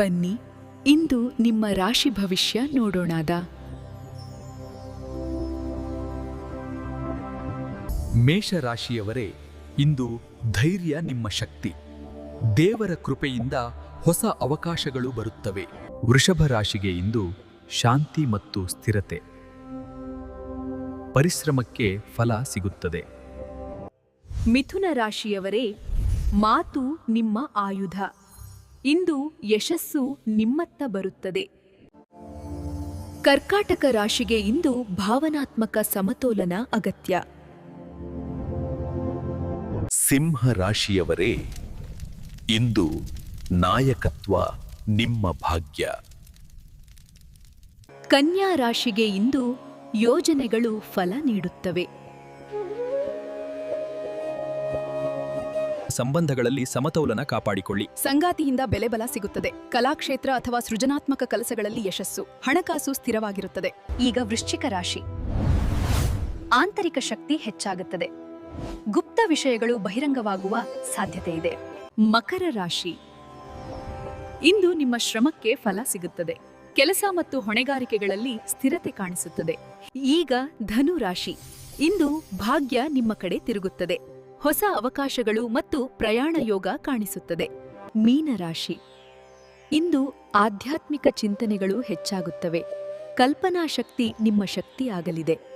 ಬನ್ನಿ ಇಂದು ನಿಮ್ಮ ರಾಶಿ ಭವಿಷ್ಯ ನೋಡೋಣದ. ಮೇಷರಾಶಿಯವರೇ, ಇಂದು ಧೈರ್ಯ ನಿಮ್ಮ ಶಕ್ತಿ. ದೇವರ ಕೃಪೆಯಿಂದ ಹೊಸ ಅವಕಾಶಗಳು ಬರುತ್ತವೆ. ವೃಷಭ ರಾಶಿಗೆ ಇಂದು ಶಾಂತಿ ಮತ್ತು ಸ್ಥಿರತೆ. ಪರಿಶ್ರಮಕ್ಕೆ ಫಲ ಸಿಗುತ್ತದೆ. ಮಿಥುನ ರಾಶಿಯವರೇ, ಮಾತು ನಿಮ್ಮ ಆಯುಧ. ಇಂದು ಯಶಸ್ಸು ನಿಮ್ಮತ್ತ ಬರುತ್ತದೆ. ಕರ್ಕಾಟಕ ರಾಶಿಗೆ ಇಂದು ಭಾವನಾತ್ಮಕ ಸಮತೋಲನ ಅಗತ್ಯ. ಸಿಂಹ ರಾಶಿಯವರೇ, ಇಂದು ನಾಯಕತ್ವ ನಿಮ್ಮ ಭಾಗ್ಯ. ಕನ್ಯಾ ರಾಶಿಗೆ ಇಂದು ಯೋಜನೆಗಳು ಫಲ ನೀಡುತ್ತವೆ. ಸಂಬಂಧಗಳಲ್ಲಿ ಸಮತೋಲನ ಕಾಪಾಡಿಕೊಳ್ಳಿ. ಸಂಗಾತಿಯಿಂದ ಬೆಲೆಬಲ ಸಿಗುತ್ತದೆ. ಕಲಾಕ್ಷೇತ್ರ ಅಥವಾ ಸೃಜನಾತ್ಮಕ ಕೆಲಸಗಳಲ್ಲಿ ಯಶಸ್ಸು. ಹಣಕಾಸು ಸ್ಥಿರವಾಗಿರುತ್ತದೆ. ಈಗ ವೃಶ್ಚಿಕ ರಾಶಿ. ಆಂತರಿಕ ಶಕ್ತಿ ಹೆಚ್ಚಾಗುತ್ತದೆ. ಗುಪ್ತ ವಿಷಯಗಳು ಬಹಿರಂಗವಾಗುವ ಸಾಧ್ಯತೆ ಇದೆ. ಮಕರ ರಾಶಿ. ಇಂದು ನಿಮ್ಮ ಶ್ರಮಕ್ಕೆ ಫಲ ಸಿಗುತ್ತದೆ. ಕೆಲಸ ಮತ್ತು ಹೊಣೆಗಾರಿಕೆಗಳಲ್ಲಿ ಸ್ಥಿರತೆ ಕಾಣಿಸುತ್ತದೆ. ಈಗ ಧನು ರಾಶಿ. ಇಂದು ಭಾಗ್ಯ ನಿಮ್ಮ ಕಡೆ ತಿರುಗುತ್ತದೆ. ಹೊಸ ಅವಕಾಶಗಳು ಮತ್ತು ಪ್ರಯಾಣ ಯೋಗ ಕಾಣಿಸುತ್ತದೆ. ಮೀನರಾಶಿ. ಇಂದು ಆಧ್ಯಾತ್ಮಿಕ ಚಿಂತನೆಗಳು ಹೆಚ್ಚಾಗುತ್ತವೆ. ಕಲ್ಪನಾ ಶಕ್ತಿ ನಿಮ್ಮ ಶಕ್ತಿಯಾಗಲಿದೆ.